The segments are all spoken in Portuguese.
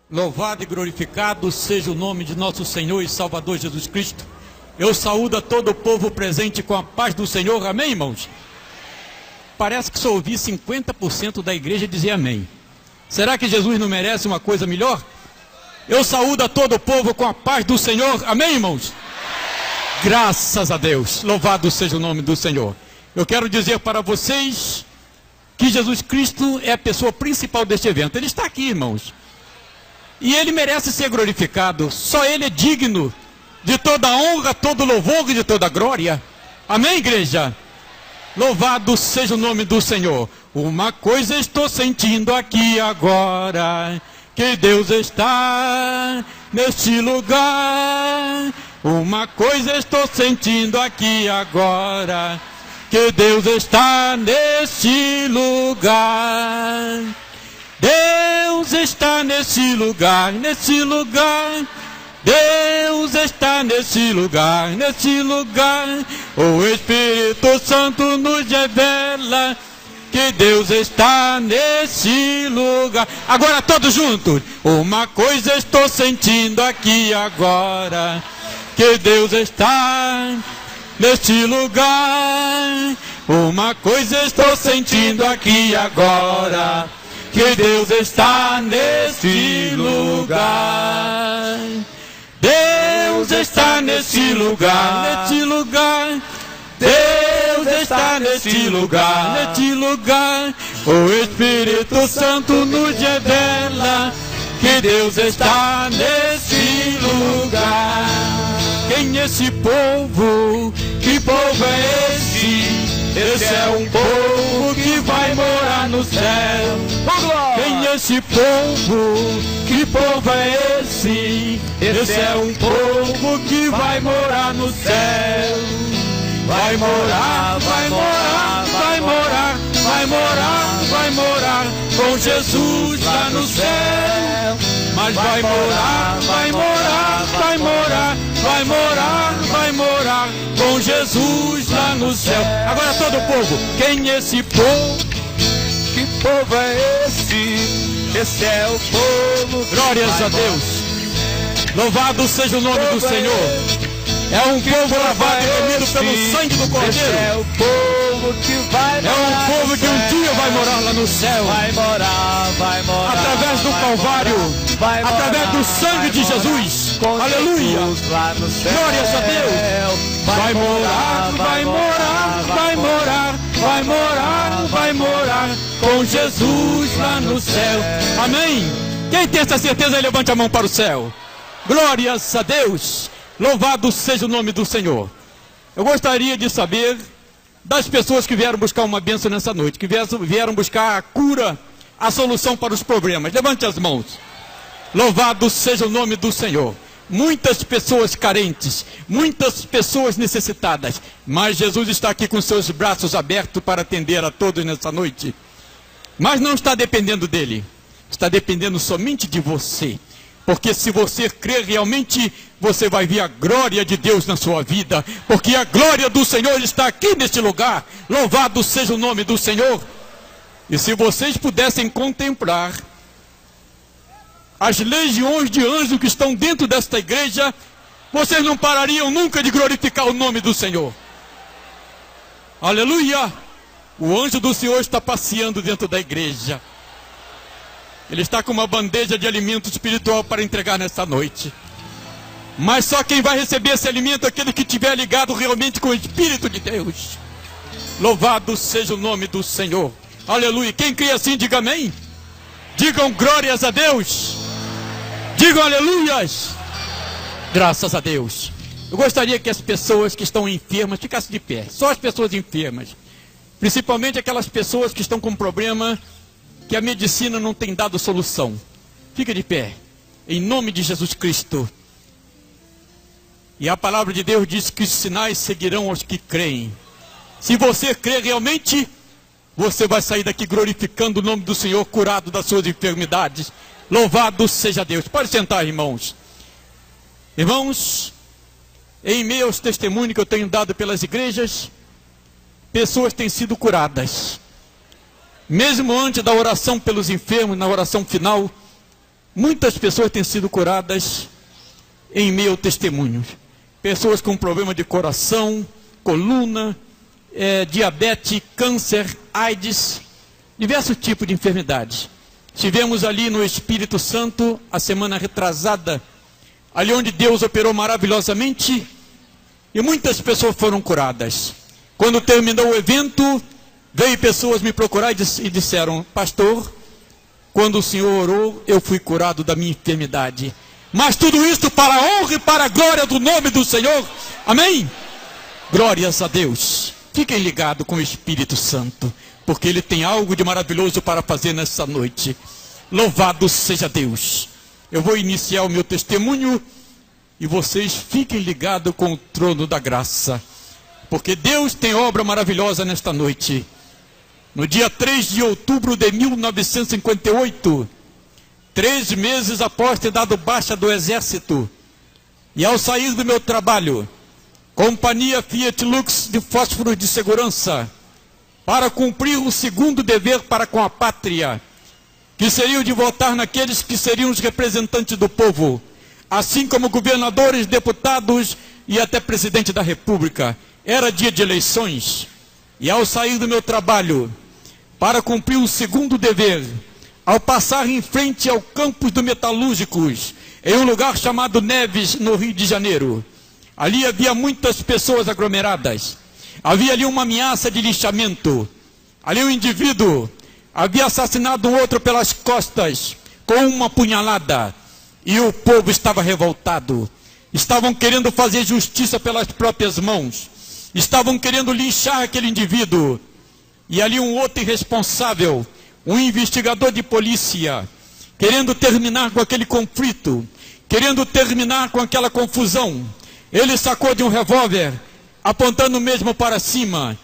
Louvado e glorificado seja o nome de nosso Senhor e Salvador Jesus Cristo. Eu saúdo a todo o povo presente com a paz do Senhor. Amém, irmãos? Parece que só ouvi 50% da igreja dizer amém. Será que Jesus não merece uma coisa melhor? Eu saúdo a todo o povo com a paz do Senhor. Amém, irmãos? Graças a Deus. Louvado seja o nome do Senhor. Eu quero dizer para vocês que Jesus Cristo é a pessoa principal deste evento. Ele está aqui, irmãos. E Ele merece ser glorificado. Só Ele é digno de toda honra, todo louvor e de toda glória. Amém, igreja? Louvado seja o nome do Senhor. Uma coisa estou sentindo aqui agora, que Deus está neste lugar. Uma coisa estou sentindo aqui agora, que Deus está neste lugar. Deus está nesse lugar, nesse lugar. Deus está nesse lugar, nesse lugar. O Espírito Santo nos revela que Deus está nesse lugar. Agora todos juntos. Uma coisa estou sentindo aqui agora, que Deus está neste lugar. Uma coisa estou sentindo aqui agora, que Deus está nesse lugar. Deus está nesse lugar, nesse lugar. Deus está nesse lugar, nesse lugar. O Espírito Santo nos revela que Deus está nesse lugar. Quem é esse povo? Que povo é esse? Esse é um povo que vai morar no céu. Quem é esse povo? Que povo é esse? Esse é um povo que vai morar no céu. Vai morar, vai morar, vai morar, vai morar, vai morar com Jesus lá no céu. Mas vai morar, vai morar, vai morar, vai morar, vai morar com Jesus lá no céu. Agora todo o povo, quem é esse povo? Que povo é esse? Esse é o povo. Glórias a Deus. Louvado seja o nome do Senhor. É um povo lavado e remido pelo sangue do Cordeiro. É o povo que vai morar. É um povo que um dia vai morar lá no céu. Vai morar, vai morar. Através do Calvário, através do sangue de Jesus. Aleluia. Glórias a Deus. Vai morar, vai morar, vai morar, vai morar, vai morar com Jesus lá no céu. Amém? Quem tem essa certeza, levante a mão para o céu. Glórias a Deus. Louvado seja o nome do Senhor. Eu gostaria de saber das pessoas que vieram buscar uma bênção nessa noite, que vieram buscar a cura, a solução para os problemas. Levante as mãos. Louvado seja o nome do Senhor. Muitas pessoas carentes, muitas pessoas necessitadas, mas Jesus está aqui com seus braços abertos para atender a todos nessa noite. Mas não está dependendo dele, está dependendo somente de você. Porque se você crer realmente, você vai ver a glória de Deus na sua vida. Porque a glória do Senhor está aqui neste lugar. Louvado seja o nome do Senhor. E se vocês pudessem contemplar as legiões de anjos que estão dentro desta igreja, vocês não parariam nunca de glorificar o nome do Senhor. Aleluia! O anjo do Senhor está passeando dentro da igreja. Ele está com uma bandeja de alimento espiritual para entregar nesta noite. Mas só quem vai receber esse alimento é aquele que estiver ligado realmente com o Espírito de Deus. Louvado seja o nome do Senhor. Aleluia. Quem crê assim, diga amém. Digam glórias a Deus. Digam aleluias. Graças a Deus. Eu gostaria que as pessoas que estão enfermas ficassem de pé. Só as pessoas enfermas. Principalmente aquelas pessoas que estão com problema que a medicina não tem dado solução. Fica de pé, em nome de Jesus Cristo. E a palavra de Deus diz que os sinais seguirão aos que creem. Se você crer realmente, você vai sair daqui glorificando o nome do Senhor, curado das suas enfermidades. Louvado seja Deus. Pode sentar, irmãos. Irmãos, em meio aos testemunhos que eu tenho dado pelas igrejas, pessoas têm sido curadas. Mesmo antes da oração pelos enfermos, na oração final, muitas pessoas têm sido curadas em meio ao testemunho. Pessoas com problema de coração, coluna, diabetes, câncer, AIDS, diversos tipos de enfermidades. Estivemos ali no Espírito Santo, a semana retrasada, ali onde Deus operou maravilhosamente, e muitas pessoas foram curadas. Quando terminou o evento, veio pessoas me procurar e disseram: pastor, quando o senhor orou, eu fui curado da minha enfermidade. Mas tudo isso para a honra e para a glória do nome do Senhor. Amém? Glórias a Deus. Fiquem ligados com o Espírito Santo, porque Ele tem algo de maravilhoso para fazer nessa noite. Louvado seja Deus. Eu vou iniciar o meu testemunho e vocês fiquem ligados com o trono da graça, porque Deus tem obra maravilhosa nesta noite. No dia 3 de outubro de 1958, 3 meses após ter dado baixa do exército, e ao sair do meu trabalho, companhia Fiat Lux de fósforos de segurança, para cumprir o segundo dever para com a pátria, que seria o de votar naqueles que seriam os representantes do povo, assim como governadores, deputados e até presidente da República. Era dia de eleições, e ao sair do meu trabalho, para cumprir o segundo dever, ao passar em frente ao campus do Metalúrgicos, em um lugar chamado Neves, no Rio de Janeiro, ali havia muitas pessoas aglomeradas, havia ali uma ameaça de linchamento, ali um indivíduo havia assassinado um outro pelas costas, com uma punhalada, e o povo estava revoltado, estavam querendo fazer justiça pelas próprias mãos, estavam querendo linchar aquele indivíduo, e ali um outro irresponsável, um investigador de polícia, querendo terminar com aquele conflito, querendo terminar com aquela confusão, ele sacou de um revólver, apontando mesmo para cima,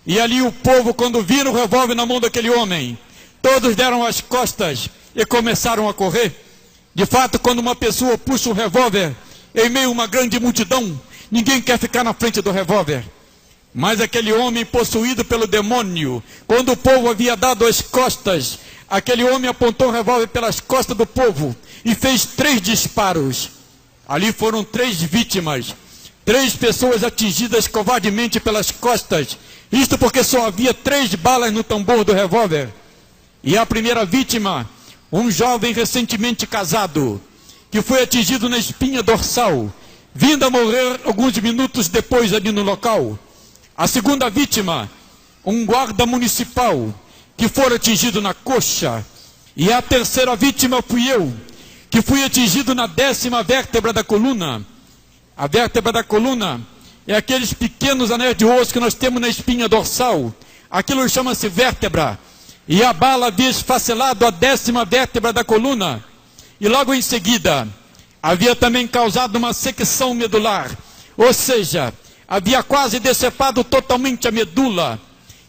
e ali o povo, quando viram o revólver na mão daquele homem, todos deram as costas e começaram a correr. De fato, quando uma pessoa puxa um revólver em meio a uma grande multidão, ninguém quer ficar na frente do revólver. Mas aquele homem possuído pelo demônio, quando o povo havia dado as costas, aquele homem apontou o revólver pelas costas do povo e fez 3 disparos. Ali foram 3 vítimas, 3 pessoas atingidas covardemente pelas costas. Isto porque só havia 3 balas no tambor do revólver. E a primeira vítima, um jovem recentemente casado, que foi atingido na espinha dorsal, vindo a morrer alguns minutos depois ali no local. A segunda vítima, um guarda municipal, que foi atingido na coxa. E a terceira vítima fui eu, que fui atingido na 10ª vértebra da coluna. A vértebra da coluna é aqueles pequenos anéis de osso que nós temos na espinha dorsal. Aquilo chama-se vértebra. E a bala havia esfacelado a 10ª vértebra da coluna. E logo em seguida, havia também causado uma secção medular. Ou seja, havia quase decepado totalmente a medula,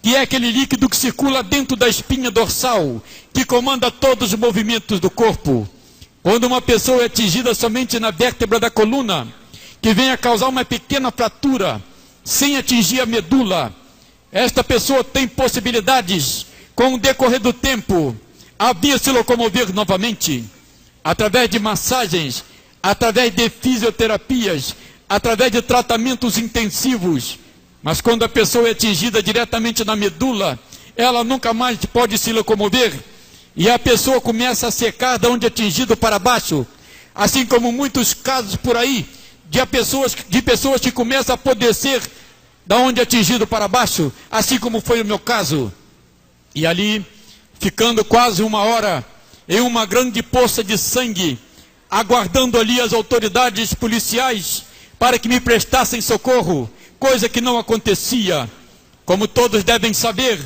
que é aquele líquido que circula dentro da espinha dorsal, que comanda todos os movimentos do corpo. Quando uma pessoa é atingida somente na vértebra da coluna, que vem a causar uma pequena fratura, sem atingir a medula, esta pessoa tem possibilidades, com o decorrer do tempo, a vir se locomover novamente, através de massagens, através de fisioterapias, através de tratamentos intensivos. Mas quando a pessoa é atingida diretamente na medula, ela nunca mais pode se locomover, e a pessoa começa a secar de onde é atingido para baixo, assim como muitos casos por aí, de pessoas que começam a apodrecer da onde é atingido para baixo, assim como foi o meu caso. E ali, ficando quase 1 hora, em uma grande poça de sangue, aguardando ali as autoridades policiais para que me prestassem socorro, coisa que não acontecia. Como todos devem saber,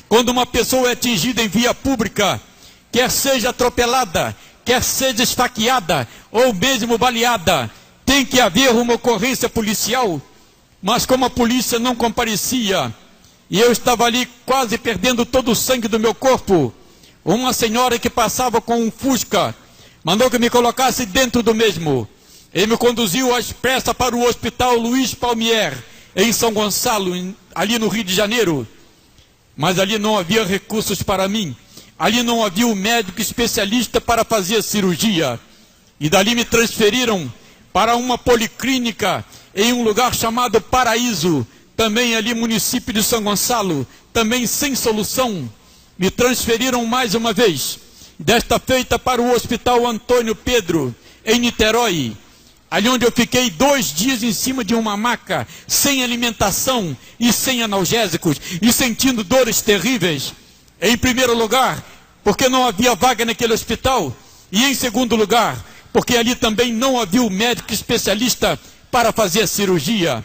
quando uma pessoa é atingida em via pública, quer seja atropelada, quer seja esfaqueada ou mesmo baleada, tem que haver uma ocorrência policial. Mas como a polícia não comparecia, e eu estava ali quase perdendo todo o sangue do meu corpo, uma senhora que passava com um Fusca mandou que me colocasse dentro do mesmo. Ele me conduziu às pressas para o Hospital Luiz Palmier, em São Gonçalo, ali no Rio de Janeiro. Mas ali não havia recursos para mim. Ali não havia um médico especialista para fazer a cirurgia. E dali me transferiram para uma policlínica em um lugar chamado Paraíso, também ali município de São Gonçalo, também sem solução. Me transferiram mais uma vez, desta feita para o Hospital Antônio Pedro, em Niterói, ali onde eu fiquei 2 dias em cima de uma maca, sem alimentação e sem analgésicos, e sentindo dores terríveis. Em primeiro lugar, porque não havia vaga naquele hospital, e em segundo lugar, porque ali também não havia um médico especialista para fazer a cirurgia.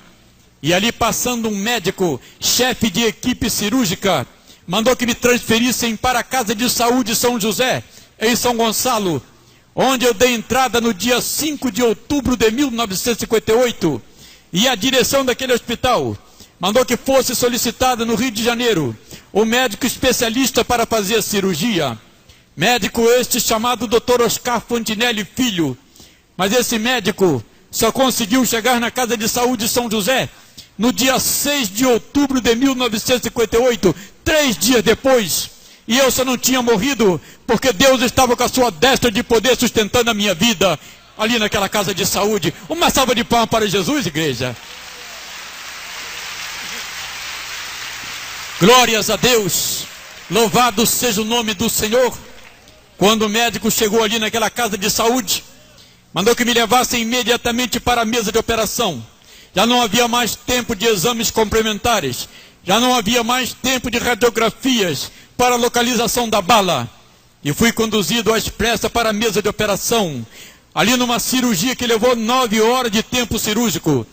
E ali passando um médico, chefe de equipe cirúrgica, mandou que me transferissem para a Casa de Saúde São José, em São Gonçalo, onde eu dei entrada no dia 5 de outubro de 1958, e a direção daquele hospital mandou que fosse solicitado no Rio de Janeiro o médico especialista para fazer a cirurgia. Médico este chamado Dr. Oscar Fontinelli Filho. Mas esse médico só conseguiu chegar na Casa de Saúde São José no dia 6 de outubro de 1958, 3 dias depois. E eu só não tinha morrido porque Deus estava com a sua destra de poder sustentando a minha vida ali naquela Casa de Saúde. Uma salva de palmas para Jesus, igreja. Glórias a Deus. Louvado seja o nome do Senhor. Quando o médico chegou ali naquela Casa de Saúde, mandou que me levassem imediatamente para a mesa de operação. Já não havia mais tempo de exames complementares. Já não havia mais tempo de radiografias para a localização da bala. E fui conduzido às pressas para a mesa de operação. Ali numa cirurgia que levou 9 horas de tempo cirúrgico.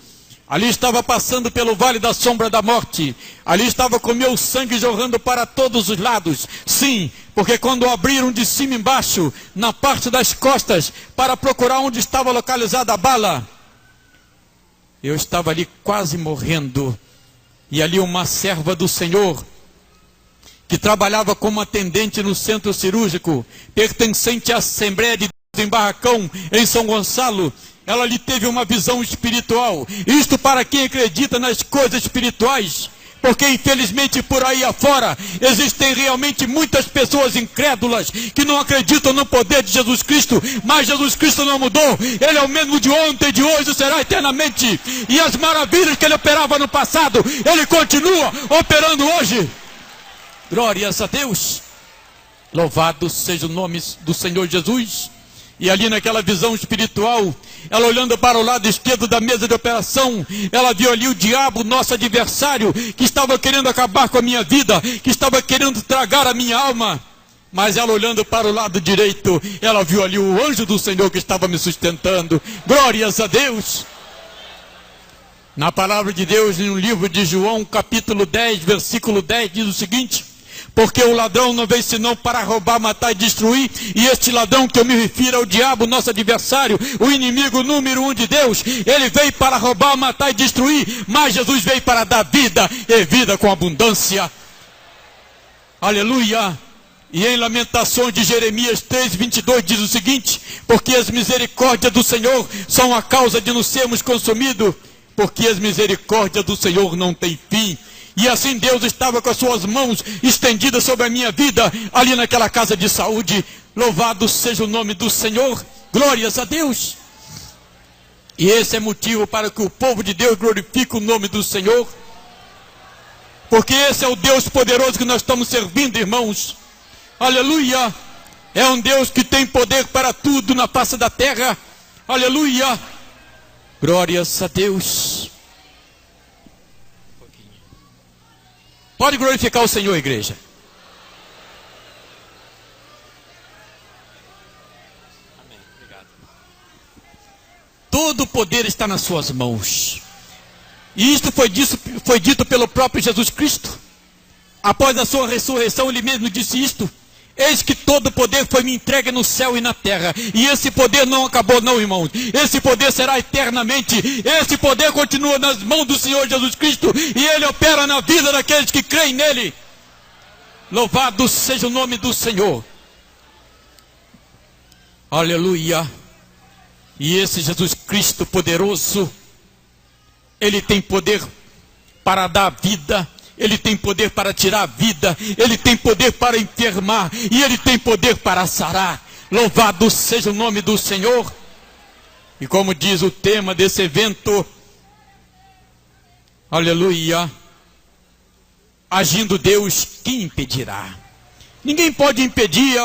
Ali estava passando pelo vale da sombra da morte. Ali estava com meu sangue jorrando para todos os lados. Sim, porque quando abriram de cima embaixo, na parte das costas, para procurar onde estava localizada a bala, eu estava ali quase morrendo. E ali uma serva do Senhor, que trabalhava como atendente no centro cirúrgico, pertencente à Assembleia de Deus em Barracão, em São Gonçalo, ela lhe teve uma visão espiritual. Isto para quem acredita nas coisas espirituais, porque infelizmente por aí afora existem realmente muitas pessoas incrédulas que não acreditam no poder de Jesus Cristo. Mas Jesus Cristo não mudou. Ele é o mesmo de ontem, de hoje e será eternamente. E as maravilhas que ele operava no passado, ele continua operando hoje. Glórias a Deus. Louvado seja o nome do Senhor Jesus. E ali naquela visão espiritual, ela olhando para o lado esquerdo da mesa de operação, ela viu ali o diabo, nosso adversário, que estava querendo acabar com a minha vida, que estava querendo tragar a minha alma. Mas ela olhando para o lado direito, ela viu ali o anjo do Senhor que estava me sustentando. Glórias a Deus! Na palavra de Deus, no livro de João, capítulo 10, versículo 10, diz o seguinte: porque o ladrão não veio senão para roubar, matar e destruir, e este ladrão que eu me refiro é o diabo, nosso adversário, o inimigo número 1 de Deus. Ele veio para roubar, matar e destruir, mas Jesus veio para dar vida, e vida com abundância. Aleluia! E em Lamentações de Jeremias 3, 22 diz o seguinte: porque as misericórdias do Senhor são a causa de nos sermos consumidos, porque as misericórdias do Senhor não têm fim. E assim Deus estava com as suas mãos estendidas sobre a minha vida, ali naquela casa de saúde. Louvado seja o nome do Senhor, glórias a Deus. E esse é motivo para que o povo de Deus glorifique o nome do Senhor, porque esse é o Deus poderoso que nós estamos servindo, irmãos. Aleluia! É um Deus que tem poder para tudo na face da terra. Aleluia! Glórias a Deus. Pode glorificar o Senhor, igreja. Amém. Obrigado. Todo o poder está nas suas mãos. E isto foi dito pelo próprio Jesus Cristo. Após a sua ressurreição, ele mesmo disse isto: eis que todo o poder foi me entregue no céu e na terra. E esse poder não acabou não, irmãos. Esse poder será eternamente. Esse poder continua nas mãos do Senhor Jesus Cristo. E Ele opera na vida daqueles que creem nele. Louvado seja o nome do Senhor. Aleluia. E esse Jesus Cristo poderoso, Ele tem poder para dar vida. Ele tem poder para tirar a vida, Ele tem poder para enfermar, e Ele tem poder para sarar. Louvado seja o nome do Senhor. E como diz o tema desse evento, aleluia, agindo Deus, quem impedirá? Ninguém pode impedir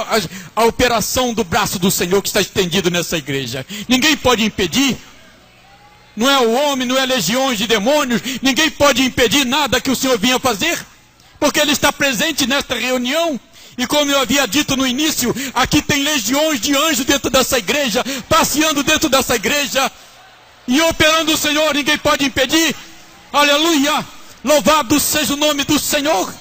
a operação do braço do Senhor que está estendido nessa igreja. Ninguém pode impedir. Não é o homem, não é legiões de demônios. Ninguém pode impedir nada que o Senhor vinha fazer, porque Ele está presente nesta reunião. E como eu havia dito no início, aqui tem legiões de anjos dentro dessa igreja, passeando dentro dessa igreja e operando o Senhor. Ninguém pode impedir. Aleluia, louvado seja o nome do Senhor.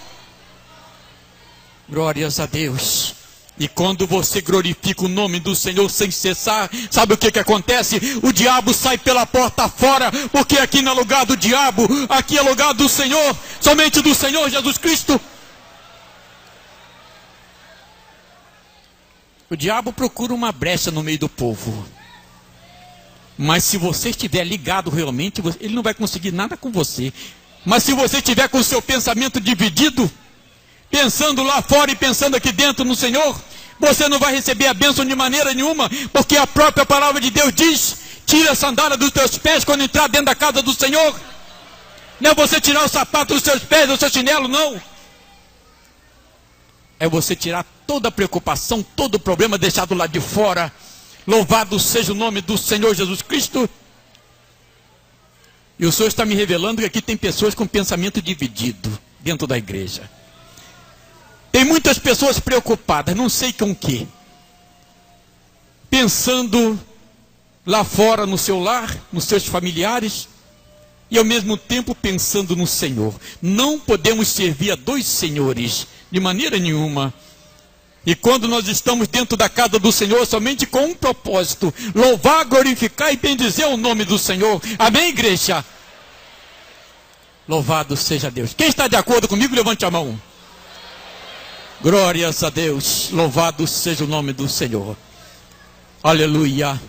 Glórias a Deus. E quando você glorifica o nome do Senhor sem cessar, sabe o que acontece? O diabo sai pela porta fora, porque aqui não é lugar do diabo, aqui é lugar do Senhor, somente do Senhor Jesus Cristo. O diabo procura uma brecha no meio do povo, mas se você estiver ligado realmente, ele não vai conseguir nada com você. Mas se você estiver com o seu pensamento dividido, pensando lá fora e pensando aqui dentro no Senhor, você não vai receber a bênção de maneira nenhuma, porque a própria palavra de Deus diz: tira a sandália dos teus pés quando entrar dentro da casa do Senhor. Não é você tirar o sapato dos seus pés, do seu chinelo, não. É você tirar toda a preocupação, todo o problema deixado lá de fora. Louvado seja o nome do Senhor Jesus Cristo. E o Senhor está me revelando que aqui tem pessoas com pensamento dividido dentro da igreja. Tem muitas pessoas preocupadas, não sei com o que, pensando lá fora no seu lar, nos seus familiares, e ao mesmo tempo pensando no Senhor. Não podemos servir a dois senhores, de maneira nenhuma. E quando nós estamos dentro da casa do Senhor, somente com um propósito: louvar, glorificar e bendizer o nome do Senhor. Amém, igreja? Louvado seja Deus. Quem está de acordo comigo, levante a mão. Glórias a Deus, louvado seja o nome do Senhor. Aleluia.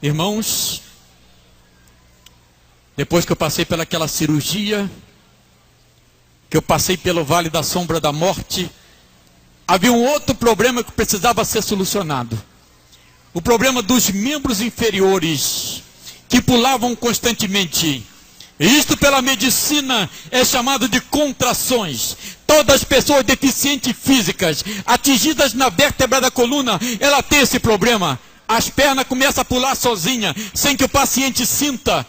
Irmãos, depois que eu passei pelaquela cirurgia, que eu passei pelo vale da sombra da morte, havia um outro problema que precisava ser solucionado. O problema dos membros inferiores, que pulavam constantemente. Isto pela medicina é chamado de contrações. Todas as pessoas deficientes físicas, atingidas na vértebra da coluna, ela tem esse problema. As pernas começam a pular sozinha, sem que o paciente sinta.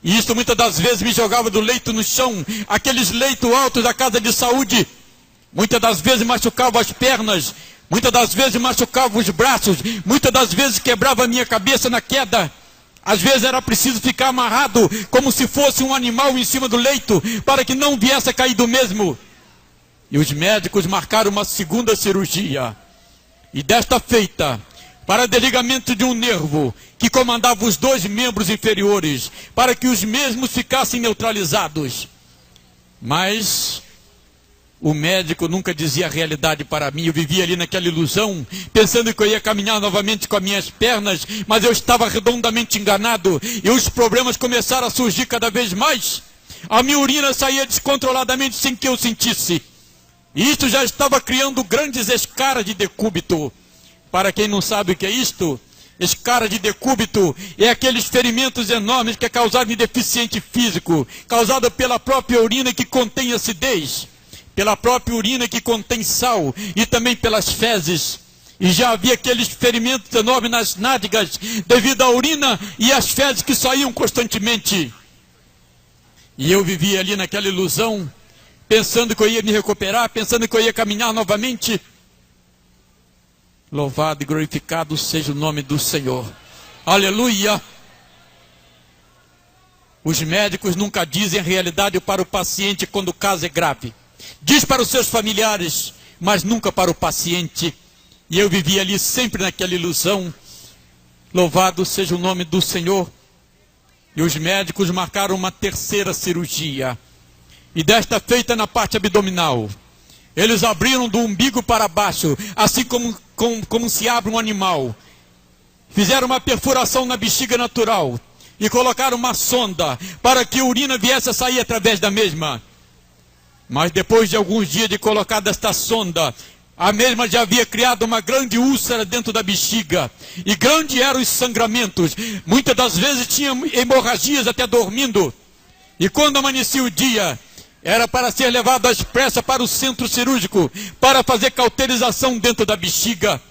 E isso muitas das vezes me jogava do leito no chão, aqueles leitos altos da casa de saúde. Muitas das vezes machucava as pernas, muitas das vezes machucava os braços, muitas das vezes quebrava a minha cabeça na queda. Às vezes era preciso ficar amarrado, como se fosse um animal em cima do leito, para que não viesse a cair do mesmo. E os médicos marcaram uma segunda cirurgia. E desta feita, para desligamento de um nervo, que comandava os dois membros inferiores, para que os mesmos ficassem neutralizados. Mas o médico nunca dizia a realidade para mim. Eu vivia ali naquela ilusão, pensando que eu ia caminhar novamente com as minhas pernas, mas eu estava redondamente enganado, e os problemas começaram a surgir cada vez mais. A minha urina saía descontroladamente sem que eu sentisse. E isto já estava criando grandes escaras de decúbito. Para quem não sabe o que é isto, escara de decúbito é aqueles ferimentos enormes que é causado em deficiente físico, causado pela própria urina que contém acidez, pela própria urina que contém sal e também pelas fezes. E já havia aqueles ferimentos enormes nas nádegas devido à urina e às fezes que saíam constantemente. E eu vivia ali naquela ilusão, pensando que eu ia me recuperar, pensando que eu ia caminhar novamente. Louvado e glorificado seja o nome do Senhor. Aleluia! Os médicos nunca dizem a realidade para o paciente quando o caso é grave. Diz para os seus familiares, mas nunca para o paciente. E eu vivia ali sempre naquela ilusão. Louvado seja o nome do Senhor. E os médicos marcaram uma terceira cirurgia. E desta feita na parte abdominal. Eles abriram do umbigo para baixo, assim como se abre um animal. Fizeram uma perfuração na bexiga natural e colocaram uma sonda para que a urina viesse a sair através da mesma. Mas depois de alguns dias de colocar esta sonda, a mesma já havia criado uma grande úlcera dentro da bexiga. E grandes eram os sangramentos. Muitas das vezes tinha hemorragias até dormindo. E quando amanhecia o dia, era para ser levado às pressas para o centro cirúrgico, para fazer cauterização dentro da bexiga.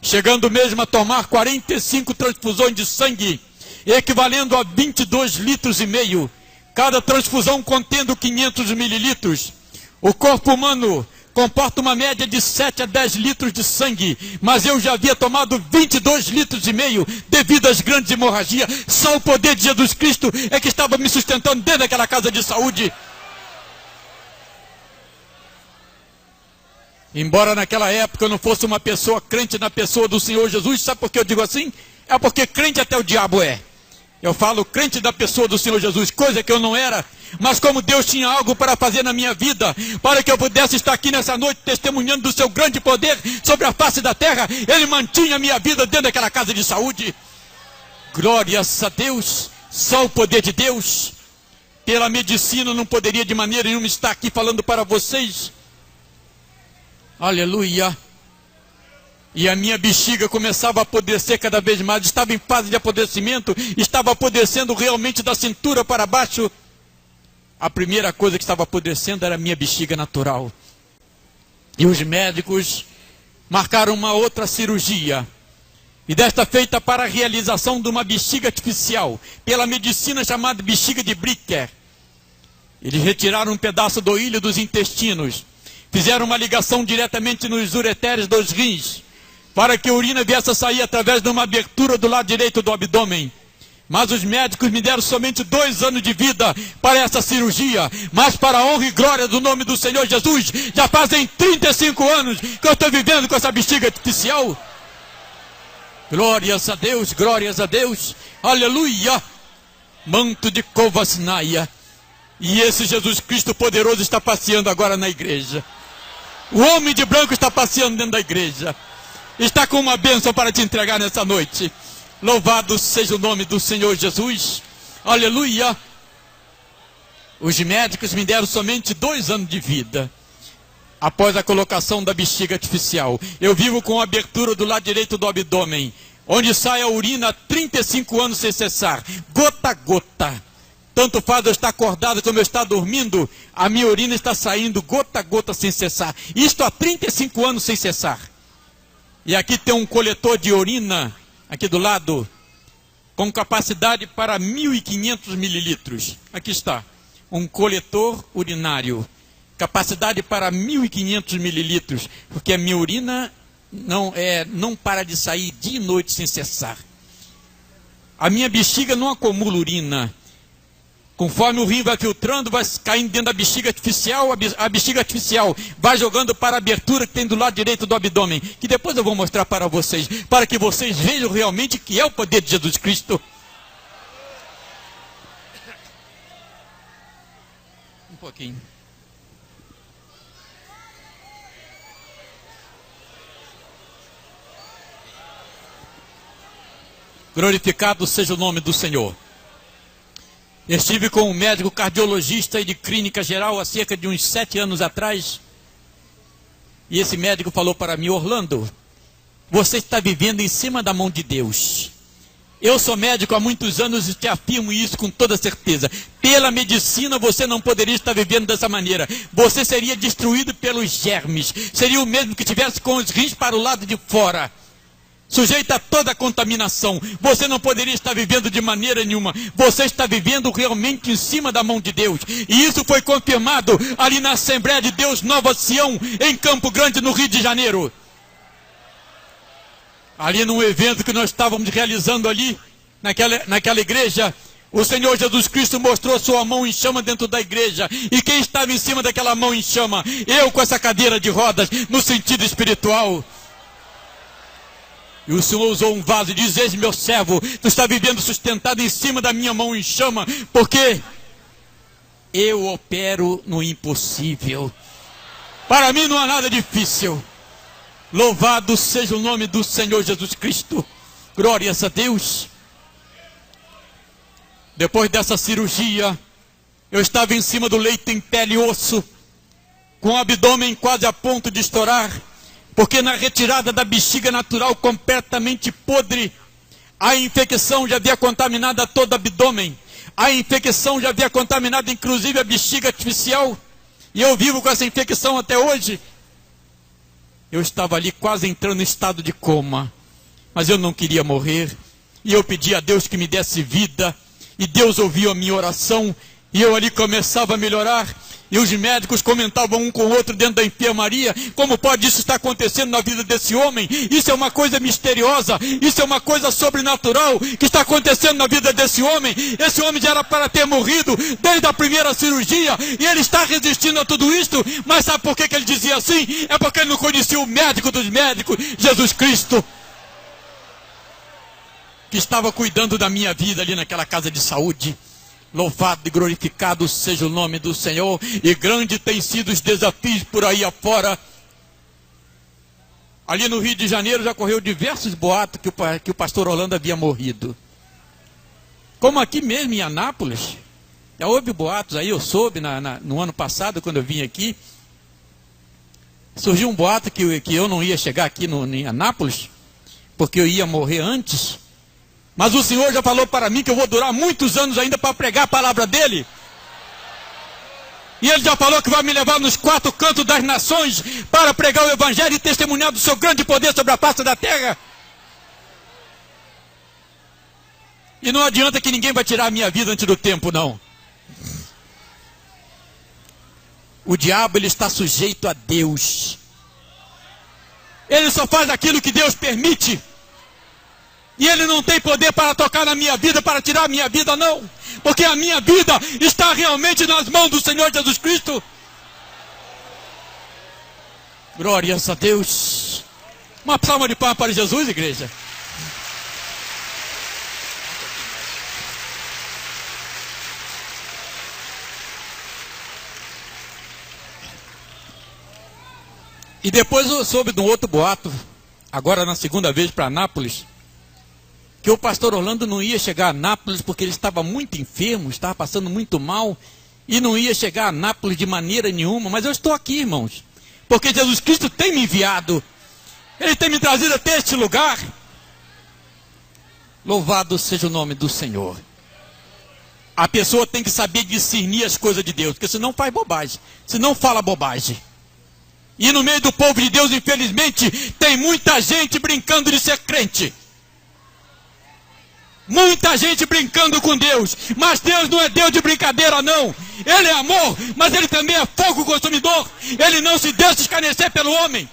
Chegando mesmo a tomar 45 transfusões de sangue, equivalendo a 22 litros e meio. Cada transfusão contendo 500 mililitros. O corpo humano comporta uma média de 7 a 10 litros de sangue, mas eu já havia tomado 22 litros e meio devido às grandes hemorragias. Só o poder de Jesus Cristo é que estava me sustentando dentro daquela casa de saúde. Embora naquela época eu não fosse uma pessoa crente na pessoa do Senhor Jesus, sabe por que eu digo assim? É porque crente até o diabo é. Eu falo crente da pessoa do Senhor Jesus, coisa que eu não era, mas como Deus tinha algo para fazer na minha vida, para que eu pudesse estar aqui nessa noite testemunhando do seu grande poder sobre a face da terra, Ele mantinha a minha vida dentro daquela casa de saúde. Glórias a Deus, só o poder de Deus. Pela medicina eu não poderia de maneira nenhuma estar aqui falando para vocês. Aleluia. E a minha bexiga começava a apodrecer cada vez mais. Estava em fase de apodrecimento. Estava apodrecendo realmente da cintura para baixo. A primeira coisa que estava apodrecendo era a minha bexiga natural. E os médicos marcaram uma outra cirurgia. E desta feita para a realização de uma bexiga artificial. Pela medicina chamada bexiga de Bricker. Eles retiraram um pedaço do ilho dos intestinos. Fizeram uma ligação diretamente nos ureteres dos rins, para que a urina viesse a sair através de uma abertura do lado direito do abdômen. Mas os médicos me deram somente 2 anos de vida para essa cirurgia. Mas para a honra e glória do nome do Senhor Jesus, já fazem 35 anos que eu estou vivendo com essa bexiga artificial. Glórias a Deus, glórias a Deus. Aleluia. Manto de Kovasnaia. E esse Jesus Cristo poderoso está passeando agora na igreja. O homem de branco está passeando dentro da igreja. Está com uma bênção para te entregar nessa noite. Louvado seja o nome do Senhor Jesus. Aleluia. Os médicos me deram somente 2 anos de vida. Após a colocação da bexiga artificial. Eu vivo com a abertura do lado direito do abdômen, onde sai a urina há 35 anos sem cessar. Gota a gota. Tanto faz eu estar acordado como eu estar dormindo, a minha urina está saindo gota a gota sem cessar. Isto há 35 anos sem cessar. E aqui tem um coletor de urina, aqui do lado, com capacidade para 1.500 mililitros. Aqui está, um coletor urinário. Capacidade para 1.500 mililitros, porque a minha urina não para de sair dia e noite sem cessar. A minha bexiga não acumula urina. Conforme o rim vai filtrando, vai caindo dentro da bexiga artificial, a bexiga artificial vai jogando para a abertura que tem do lado direito do abdômen, que depois eu vou mostrar para vocês, para que vocês vejam realmente que é o poder de Jesus Cristo. Um pouquinho. Glorificado seja o nome do Senhor. Estive com um médico cardiologista e de clínica geral há cerca de uns 7 anos atrás. E esse médico falou para mim: Orlando, você está vivendo em cima da mão de Deus. Eu sou médico há muitos anos e te afirmo isso com toda certeza. Pela medicina você não poderia estar vivendo dessa maneira. Você seria destruído pelos germes. Seria o mesmo que tivesse com os rins para o lado de fora, sujeito a toda a contaminação. Você não poderia estar vivendo de maneira nenhuma. Você está vivendo realmente em cima da mão de Deus. E isso foi confirmado ali na Assembleia de Deus Nova Sião, em Campo Grande, no Rio de Janeiro. Ali num evento que nós estávamos realizando ali, naquela igreja, o Senhor Jesus Cristo mostrou sua mão em chama dentro da igreja. E quem estava em cima daquela mão em chama? Eu com essa cadeira de rodas, no sentido espiritual. E o Senhor usou um vaso e diz: eis meu servo, tu está vivendo sustentado em cima da minha mão em chama, porque eu opero no impossível. Para mim não há nada difícil. Louvado seja o nome do Senhor Jesus Cristo. Glórias a Deus. Depois dessa cirurgia, eu estava em cima do leito em pele e osso, com o abdômen quase a ponto de estourar, porque na retirada da bexiga natural completamente podre, a infecção já havia contaminado todo o abdômen, a infecção já havia contaminado inclusive a bexiga artificial, e eu vivo com essa infecção até hoje. Eu estava ali quase entrando em estado de coma, mas eu não queria morrer, e eu pedi a Deus que me desse vida, e Deus ouviu a minha oração, e eu ali começava a melhorar, e os médicos comentavam um com o outro dentro da enfermaria: como pode isso estar acontecendo na vida desse homem? Isso é uma coisa misteriosa, isso é uma coisa sobrenatural que está acontecendo na vida desse homem. Esse homem já era para ter morrido desde a primeira cirurgia, e ele está resistindo a tudo isto. Mas sabe por que ele dizia assim? É porque ele não conhecia o médico dos médicos, Jesus Cristo, que estava cuidando da minha vida ali naquela casa de saúde. Louvado e glorificado seja o nome do Senhor, e grande tem sido os desafios por aí afora. Ali no Rio de Janeiro já correu diversos boatos que o pastor Orlando havia morrido. Como aqui mesmo em Anápolis, já houve boatos aí, eu soube no ano passado quando eu vim aqui. Surgiu um boato que eu não ia chegar aqui em Anápolis, porque eu ia morrer antes. Mas o Senhor já falou para mim que eu vou durar muitos anos ainda para pregar a palavra dEle. E Ele já falou que vai me levar nos 4 cantos das nações para pregar o Evangelho e testemunhar do seu grande poder sobre a face da terra. E não adianta que ninguém vai tirar a minha vida antes do tempo, não. O diabo, ele está sujeito a Deus. Ele só faz aquilo que Deus permite. E ele não tem poder para tocar na minha vida, para tirar a minha vida, não. Porque a minha vida está realmente nas mãos do Senhor Jesus Cristo. Glórias a Deus. Uma salva de palmas para Jesus, igreja. E depois eu soube de um outro boato, agora na segunda vez para Anápolis, que o pastor Orlando não ia chegar a Anápolis porque ele estava muito enfermo, estava passando muito mal, e não ia chegar a Anápolis de maneira nenhuma. Mas eu estou aqui, irmãos, porque Jesus Cristo tem me enviado, Ele tem me trazido até este lugar. Louvado seja o nome do Senhor. A pessoa tem que saber discernir as coisas de Deus, porque senão faz bobagem, senão fala bobagem. E no meio do povo de Deus, infelizmente, tem muita gente brincando de ser crente. Muita gente brincando com Deus, mas Deus não é Deus de brincadeira, não. Ele é amor, mas Ele também é fogo consumidor. Ele não se deixa escarnecer pelo homem.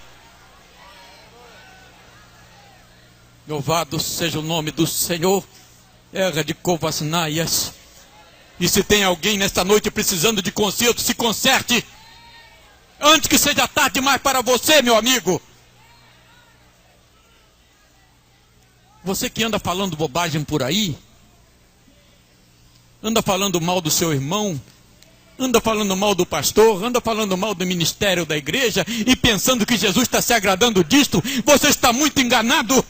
Louvado seja o nome do Senhor. Erra de Covasnaias. E se tem alguém nesta noite precisando de conserto, se conserte, antes que seja tarde demais para você, meu amigo. Você que anda falando bobagem por aí, anda falando mal do seu irmão, anda falando mal do pastor, anda falando mal do ministério da igreja e pensando que Jesus está se agradando disto, você está muito enganado.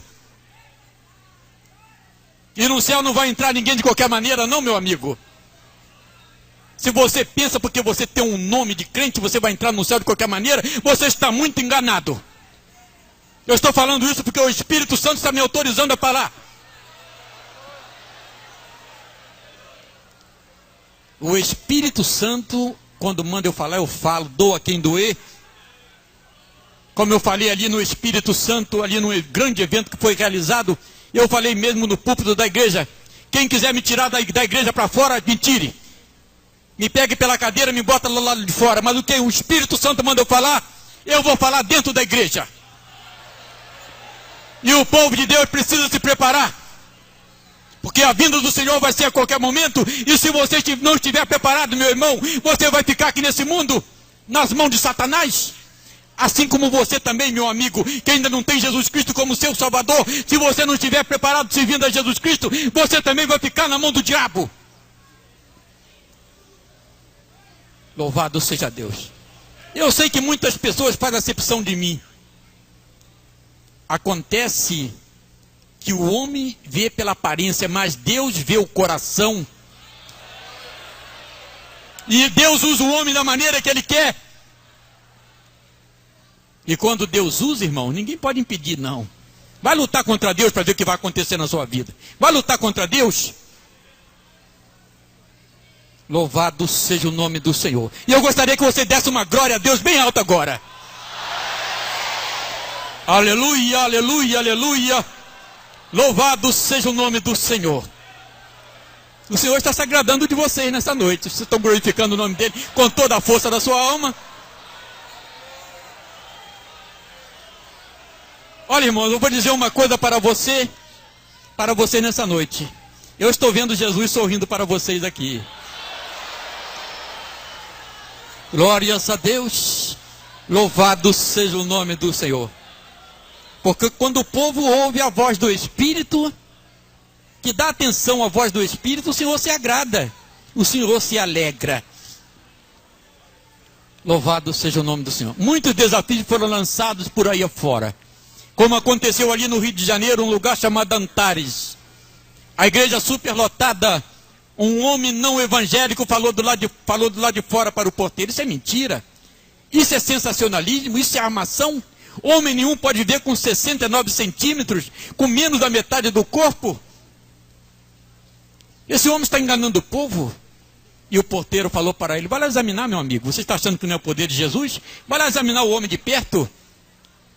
E no céu não vai entrar ninguém de qualquer maneira, não, meu amigo. Se você pensa porque você tem um nome de crente, você vai entrar no céu de qualquer maneira, você está muito enganado. Eu estou falando isso porque o Espírito Santo está me autorizando a falar. O Espírito Santo, quando manda eu falar, eu falo, dou a quem doer. Como eu falei ali no Espírito Santo, ali no grande evento que foi realizado, eu falei mesmo no púlpito da igreja: quem quiser me tirar da igreja para fora, me tire. Me pegue pela cadeira, me bota lá de fora. Mas o que o Espírito Santo manda eu falar, eu vou falar dentro da igreja. E o povo de Deus precisa se preparar, porque a vinda do Senhor vai ser a qualquer momento. E se você não estiver preparado, meu irmão, você vai ficar aqui nesse mundo nas mãos de Satanás. Assim como você também, meu amigo, que ainda não tem Jesus Cristo como seu Salvador. Se você não estiver preparado servindo a Jesus Cristo, você também vai ficar na mão do diabo. Louvado seja Deus. Eu sei que muitas pessoas fazem acepção de mim. Acontece que o homem vê pela aparência, mas Deus vê o coração. E Deus usa o homem da maneira que Ele quer. E quando Deus usa, irmão, ninguém pode impedir, não. Vai lutar contra Deus para ver o que vai acontecer na sua vida. Vai lutar contra Deus? Louvado seja o nome do Senhor. E eu gostaria que você desse uma glória a Deus bem alta agora. Aleluia, aleluia, aleluia. Louvado seja o nome do Senhor. O Senhor está se agradando de vocês nessa noite. Vocês estão glorificando o nome dele com toda a força da sua alma. Olha, irmãos, eu vou dizer uma coisa para vocês nessa noite. Eu estou vendo Jesus sorrindo para vocês aqui. Glórias a Deus. Louvado seja o nome do Senhor. Porque quando o povo ouve a voz do Espírito, que dá atenção à voz do Espírito, o Senhor se agrada, o Senhor se alegra. Louvado seja o nome do Senhor. Muitos desafios foram lançados por aí afora, como aconteceu ali no Rio de Janeiro, um lugar chamado Antares. A igreja superlotada, um homem não evangélico falou do lado de fora para o porteiro. Isso é mentira, isso é sensacionalismo, isso é armação. Homem nenhum pode viver com 69 centímetros, com menos da metade do corpo. Esse homem está enganando o povo. E o porteiro falou para ele: vai lá examinar, meu amigo. Você está achando que não é o poder de Jesus? Vai lá examinar o homem de perto.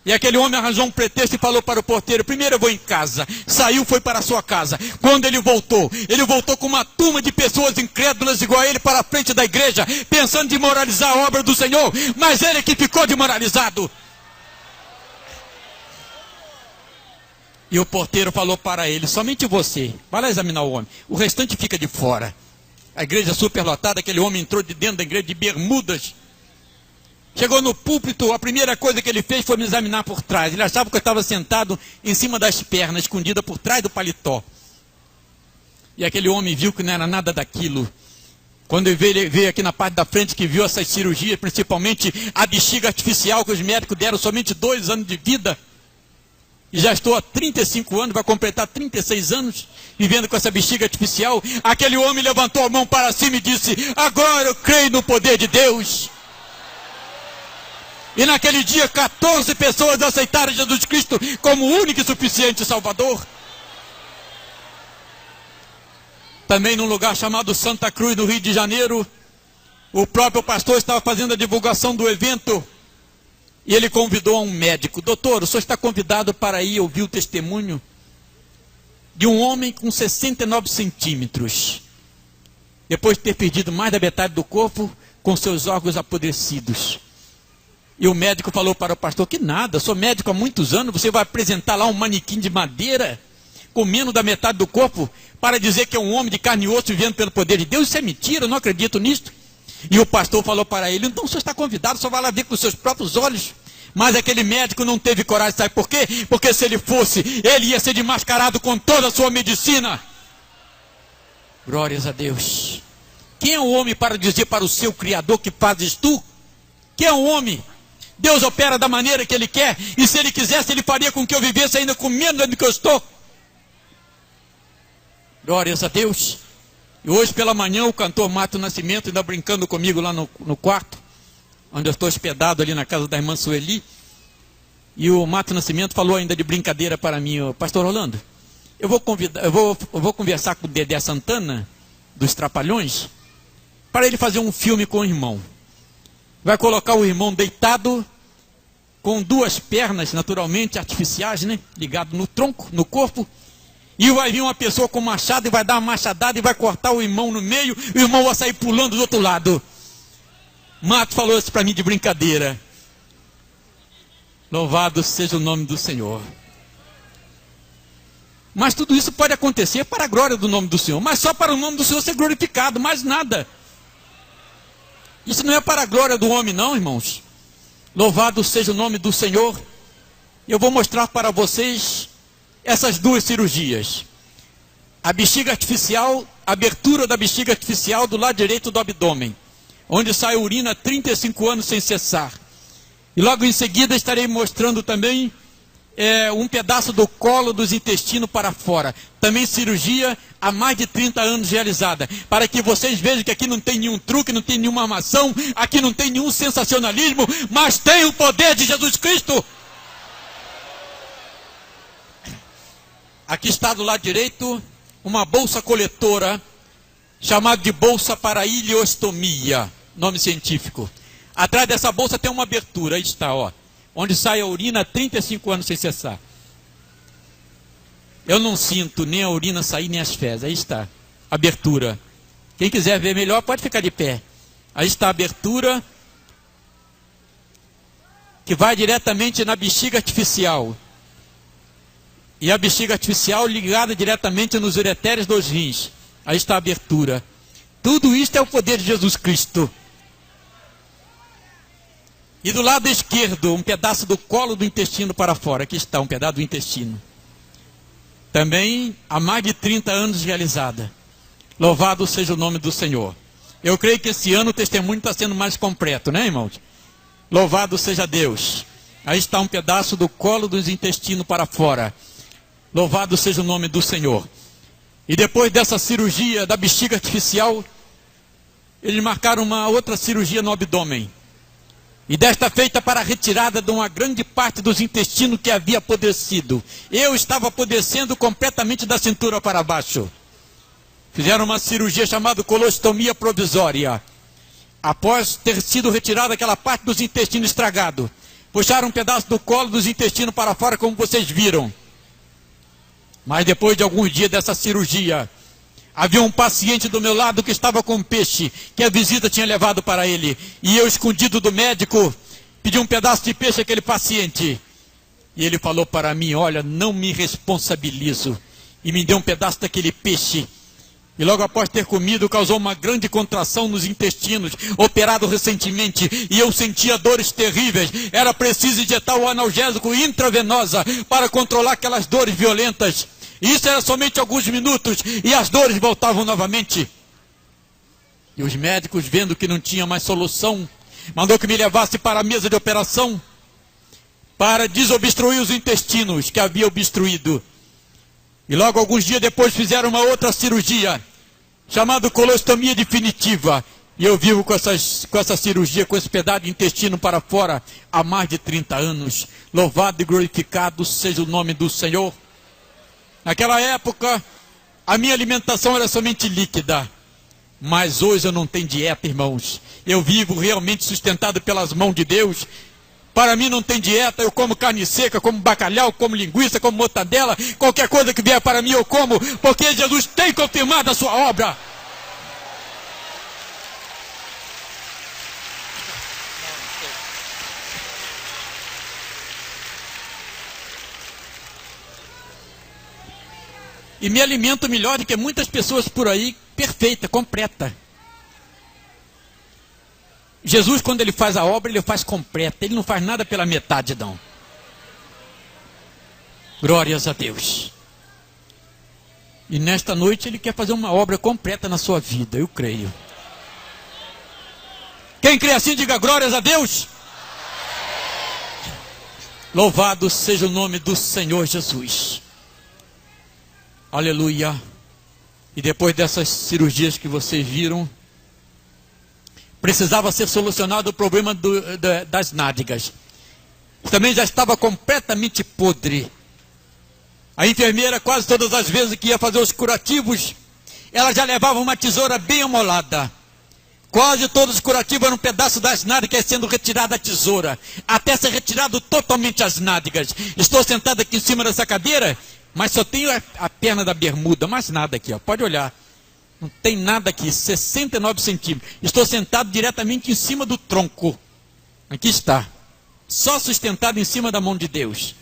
E aquele homem arranjou um pretexto e falou para o porteiro: primeiro eu vou em casa. Saiu, foi para a sua casa. Quando ele voltou com uma turma de pessoas incrédulas igual a ele para a frente da igreja, pensando em desmoralizar a obra do Senhor. Mas ele que ficou desmoralizado. E o porteiro falou para ele: somente você, vai lá examinar o homem, o restante fica de fora. A igreja superlotada, aquele homem entrou de dentro da igreja de bermudas. Chegou no púlpito, a primeira coisa que ele fez foi me examinar por trás. Ele achava que eu estava sentado em cima das pernas, escondida por trás do paletó. E aquele homem viu que não era nada daquilo. Quando ele veio aqui na parte da frente, que viu essas cirurgias, principalmente a bexiga artificial, que os médicos deram somente 2 anos de vida. E já estou há 35 anos, vai completar 36 anos, vivendo com essa bexiga artificial. Aquele homem levantou a mão para cima e disse: agora eu creio no poder de Deus. E naquele dia 14 pessoas aceitaram Jesus Cristo como único e suficiente Salvador. Também num lugar chamado Santa Cruz, no Rio de Janeiro, o próprio pastor estava fazendo a divulgação do evento. E ele convidou um médico: doutor, o senhor está convidado para ir ouvir o testemunho de um homem com 69 centímetros, depois de ter perdido mais da metade do corpo, com seus órgãos apodrecidos. E o médico falou para o pastor: que nada, sou médico há muitos anos, você vai apresentar lá um manequim de madeira, com menos da metade do corpo, para dizer que é um homem de carne e osso vivendo pelo poder de Deus? Isso é mentira, eu não acredito nisso. E o pastor falou para ele: então o senhor está convidado, só vai lá ver com os seus próprios olhos. Mas aquele médico não teve coragem, sabe por quê? Porque se ele fosse, ele ia ser desmascarado com toda a sua medicina. Glórias a Deus. Quem é o homem para dizer para o seu Criador que fazes tu? Quem é o homem? Deus opera da maneira que Ele quer, e se Ele quisesse, Ele faria com que eu vivesse ainda com menos do que eu estou. Glórias a Deus. E hoje pela manhã o cantor Mato Nascimento ainda brincando comigo lá no quarto, onde eu estou hospedado ali na casa da irmã Sueli. E o Mato Nascimento falou ainda de brincadeira para mim: pastor Rolando, eu vou conversar com o Dedé Santana, dos Trapalhões, para ele fazer um filme com o irmão. Vai colocar o irmão deitado, com 2 pernas naturalmente artificiais, né, ligado no tronco, no corpo. E vai vir uma pessoa com machado e vai dar uma machadada e vai cortar o irmão no meio, e o irmão vai sair pulando do outro lado. Mato falou isso para mim de brincadeira. Louvado seja o nome do Senhor. Mas tudo isso pode acontecer para a glória do nome do Senhor, mas só para o nome do Senhor ser glorificado, mais nada. Isso não é para a glória do homem não, irmãos. Louvado seja o nome do Senhor. Eu vou mostrar para vocês essas 2 cirurgias. A bexiga artificial, a abertura da bexiga artificial do lado direito do abdômen, onde sai urina há 35 anos sem cessar. E logo em seguida estarei mostrando também um pedaço do colo dos intestinos para fora. Também cirurgia há mais de 30 anos realizada. Para que vocês vejam que aqui não tem nenhum truque, não tem nenhuma armação, aqui não tem nenhum sensacionalismo, mas tem o poder de Jesus Cristo. Aqui está do lado direito uma bolsa coletora, chamada de bolsa para ileostomia, nome científico. Atrás dessa bolsa tem uma abertura, aí está, ó, onde sai a urina há 35 anos sem cessar. Eu não sinto nem a urina sair, nem as fezes. Aí está, abertura. Quem quiser ver melhor pode ficar de pé. Aí está a abertura, que vai diretamente na bexiga artificial. E a bexiga artificial ligada diretamente nos ureteres dos rins. Aí está a abertura. Tudo isto é o poder de Jesus Cristo. E do lado esquerdo, um pedaço do colo do intestino para fora. Aqui está, um pedaço do intestino. Também há mais de 30 anos realizada. Louvado seja o nome do Senhor. Eu creio que esse ano o testemunho está sendo mais completo, né, irmãos? Louvado seja Deus. Aí está um pedaço do colo dos intestinos para fora. Louvado seja o nome do Senhor. E depois dessa cirurgia da bexiga artificial, eles marcaram uma outra cirurgia no abdômen. E desta feita para a retirada de uma grande parte dos intestinos que havia apodrecido. Eu estava apodrecendo completamente da cintura para baixo. Fizeram uma cirurgia chamada colostomia provisória. Após ter sido retirada aquela parte dos intestinos estragado, puxaram um pedaço do colo dos intestinos para fora, como vocês viram. Mas depois de alguns dias dessa cirurgia, havia um paciente do meu lado que estava com um peixe, que a visita tinha levado para ele. E eu, escondido do médico, pedi um pedaço de peixe àquele paciente. E ele falou para mim, olha, não me responsabilizo. E me deu um pedaço daquele peixe. E logo após ter comido, causou uma grande contração nos intestinos, operado recentemente. E eu sentia dores terríveis. Era preciso injetar o analgésico intravenosa para controlar aquelas dores violentas. Isso era somente alguns minutos e as dores voltavam novamente. E os médicos, vendo que não tinha mais solução, mandou que me levasse para a mesa de operação para desobstruir os intestinos que havia obstruído. E logo alguns dias depois fizeram uma outra cirurgia, chamada colostomia definitiva. E eu vivo com essa cirurgia, com esse pedaço de intestino para fora, há mais de 30 anos. Louvado e glorificado seja o nome do Senhor. Naquela época, a minha alimentação era somente líquida. Mas hoje eu não tenho dieta, irmãos. Eu vivo realmente sustentado pelas mãos de Deus. Para mim não tem dieta, eu como carne seca, como bacalhau, como linguiça, como mortadela. Qualquer coisa que vier para mim eu como, porque Jesus tem confirmado a sua obra. E me alimento melhor do que muitas pessoas por aí, perfeita, completa. Jesus, quando ele faz a obra, ele faz completa. Ele não faz nada pela metade, não. Glórias a Deus. E nesta noite ele quer fazer uma obra completa na sua vida, eu creio. Quem crê assim, diga glórias a Deus. Louvado seja o nome do Senhor Jesus. Aleluia. E depois dessas cirurgias que vocês viram, precisava ser solucionado o problema das nádegas. Também já estava completamente podre. A enfermeira, quase todas as vezes que ia fazer os curativos, ela já levava uma tesoura bem amolada. Quase todos os curativos eram um pedaço das nádegas sendo retirada a tesoura, até ser retirado totalmente as nádegas. Estou sentado aqui em cima dessa cadeira, mas só tenho a perna da bermuda, mais nada aqui, ó. Pode olhar. Não tem nada aqui, 69 centímetros. Estou sentado diretamente em cima do tronco. Aqui está. Só sustentado em cima da mão de Deus.